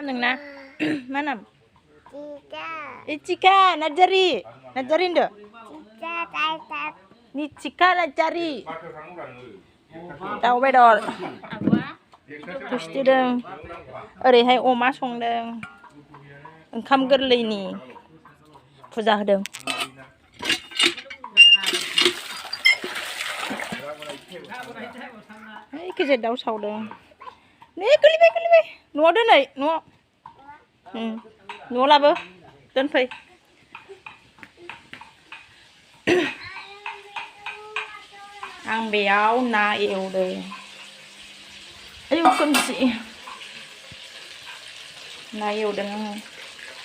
Nengna, mana? Cika, Najari, Najarin deh. Ni Cika Najari. Tahu bedol. Terus dong. Oरैहाय अमा संदों. ओंखाम गोरलैनि पुजा होदों. गेजेर दाउ सावदों. नै गोलैबाय. न'आव दोनै, न'आव. न'आव लाबो. दोनफै. आं बेयाव ना एवदों. आयौ खोमसि. ना एवदों आङो.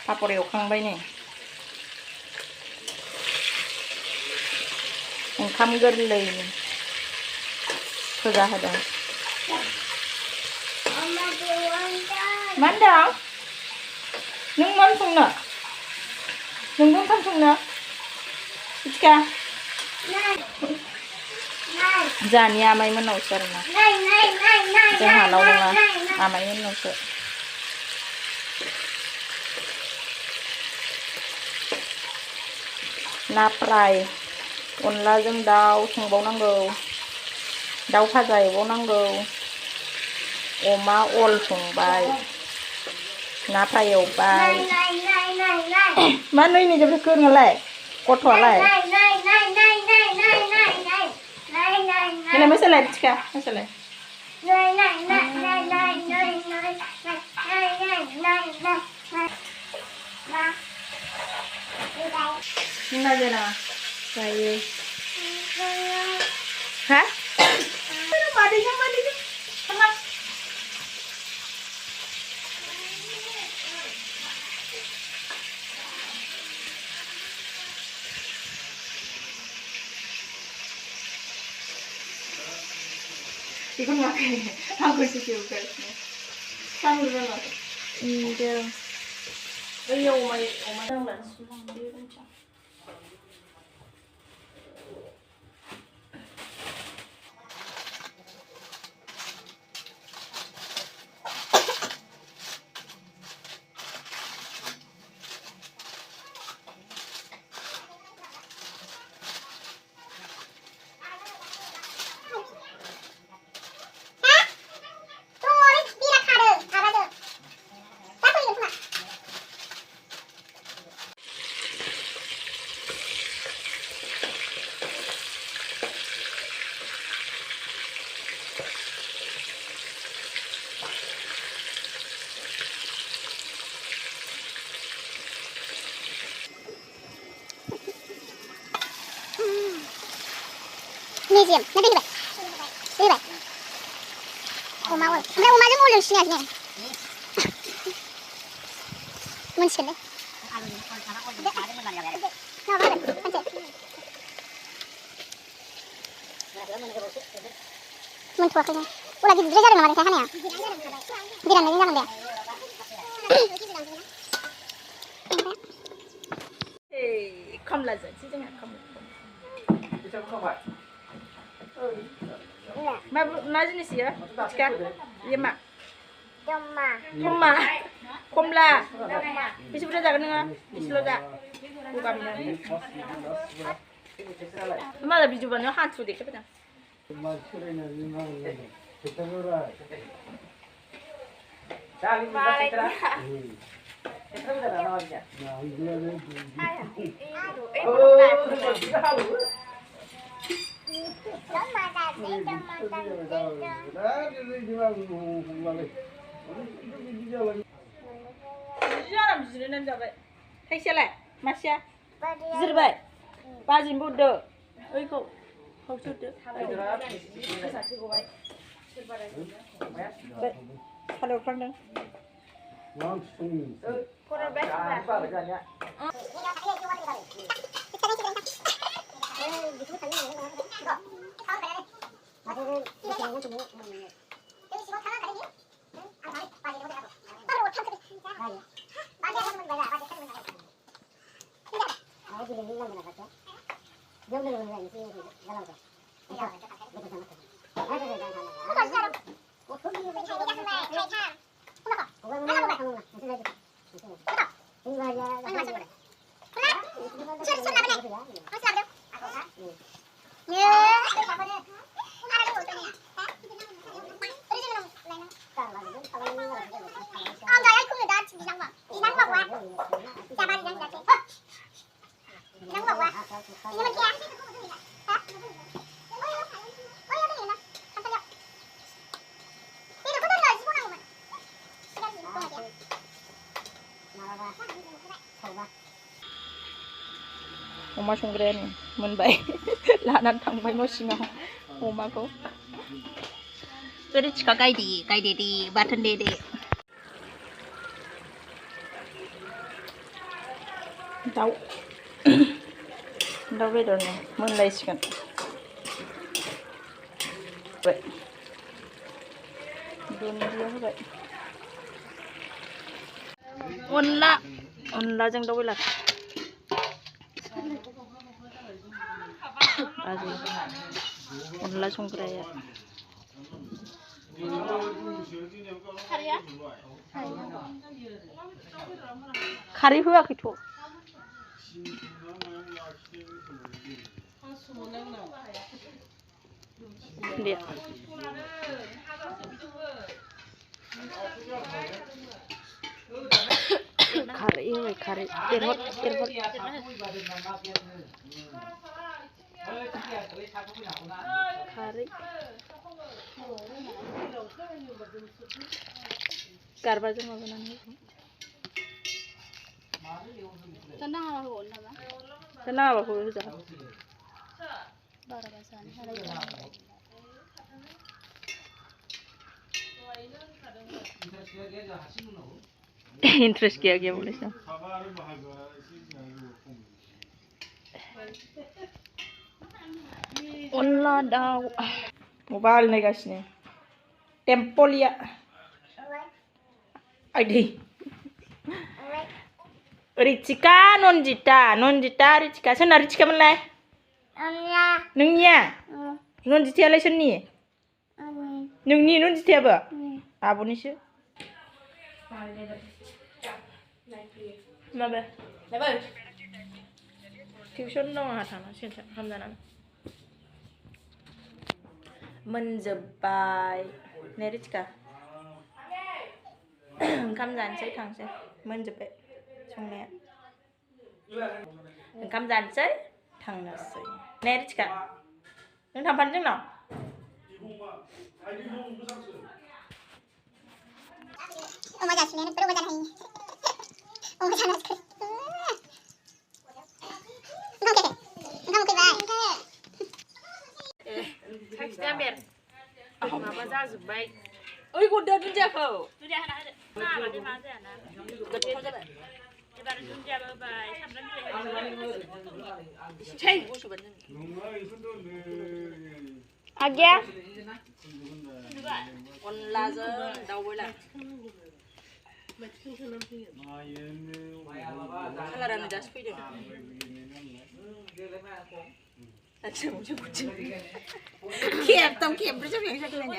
पापर एवखांबाय नै. ओंखाम गोरलैनि पुजा होदों. मा होनदों? नों मा संनो? नोंबो ओंखाम संनो? Ika? Jangan ya Amai menusuk na. Jangan halau na Amai menusuk. Na fry. अनलाजों दाउ संबावनांगौ. दाउ भाजा एवबावनांगौ. अमा अल संबाय. ना फ्राय एवबाय. मा नैनि जेबो नोंलाय? गथ'आलाय? Ini masalah Cika, masalah. Ini aja na. Baik. Hah? Madinya. Kenapa? 이건 막 하고 있으시고 그랬네. 사물은 어때? 네. 여기 오마이랑 란스랑 이런 거. Medium. Nanti juga. Juga. Oma ol. Ama oma 좀 올려주시냐 그냥. 문신데. 문 좋아 그냥. 오라 기 드레자를 나가는 게 하네요. 기란 내린 장인데. 에이, 컴라자. 진짜 컴. 진짜 컴. Ma jenis ya? Cika? Iya mak. Koma. Komla. Bisa udah jaga nengah. Bisa lo jak. Bukan nih. Mana biju banyak hantu deh kebetulan. Jangan bijiran jaga. Hasilnya, masya. Zirbai. Bajin bodoh. Oi kau. Kau sudah. Kalau pernah. Kurang baik. अमा संग्राया नै मोनबाय लानानै थांबाय न' सिङाव अमाखौ रिचिका गायदे दे बाथोन दे दाउ बेदरनि मोनलायसिगोन दुन्दिया होबाय अनलाजों दाउ बेदर अनला संग्राया खारै होआखैथ' दे खारै होबाय खारै एरहर खारै गारबाजों माबानानै नाङाबाखौ होजा इन्ट्रेस्ट गैया बोलेसो अनला दाउ मबाइल नायगासिनो टेम्पलिया आइदै रिचिका नन्दिता रिचिका सोरना रिचिकामोनलाय नोंनिया नन्दितायालाय सोरनि नोंनि नन्दितायाबो आब'निसो माबा टिउसन दं आंहा थांनांसिगोन खालामजानानै मोनजोब्बाय ने रिचिका ओंखाम जानोसै थांसै मोनजोब्बाय संनाया ओंखाम जानोसै थांनोसै ने रिचिका नों थांफानो जोंनाव अमा जासिनो नोंसोर अमा जानो हायो अमा जानो हायो tagdgmn माबा जाजोब्बाय ओइ गददा दुन्दियाखौ दुन्दिया होना होदो नाबादि मा जायाना गोथाव जाबाय एबार दुन्दियाबो होबाय सामब्राम बिलाइ छै गसबानो आग्या अनलाजों दाउ बयलार कालारानो दासो फैदों खेबथाम खेब्रैसो बेंसाखौलायनो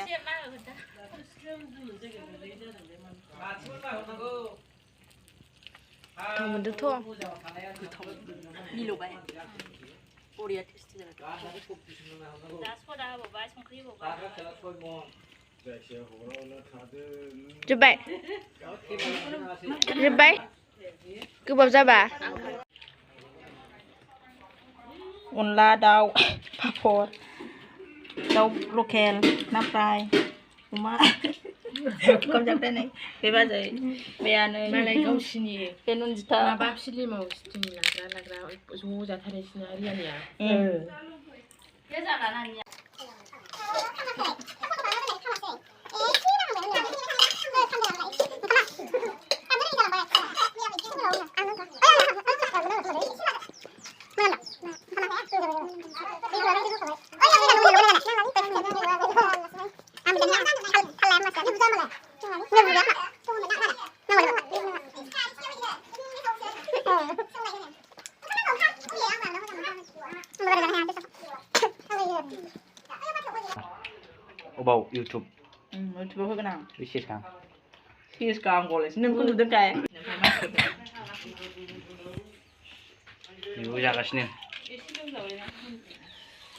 गोथाव मोनदोंथ' गोथाव मिलौबाय बरिया टेस्टि जाबाय दा सदा होबावबाय संख्रि होबावबाय जोब्बाय गोबाव जाबा अनला दाउ पापर दाउ लकेल ना फ्राय अमा ओंखाम जाबाय बे बाजै बेयानो मालाय गावसिनि बे नन्दिता माबा फिल्माव स्टिं लाग्रा ज' जाथारनोसैना रियानिया बे जाना नानिया About YouTube. YouTube होगोन आं Richiska. Richiका आं गलेसो नोंखौ नुदों गाय Ibu जागासिनो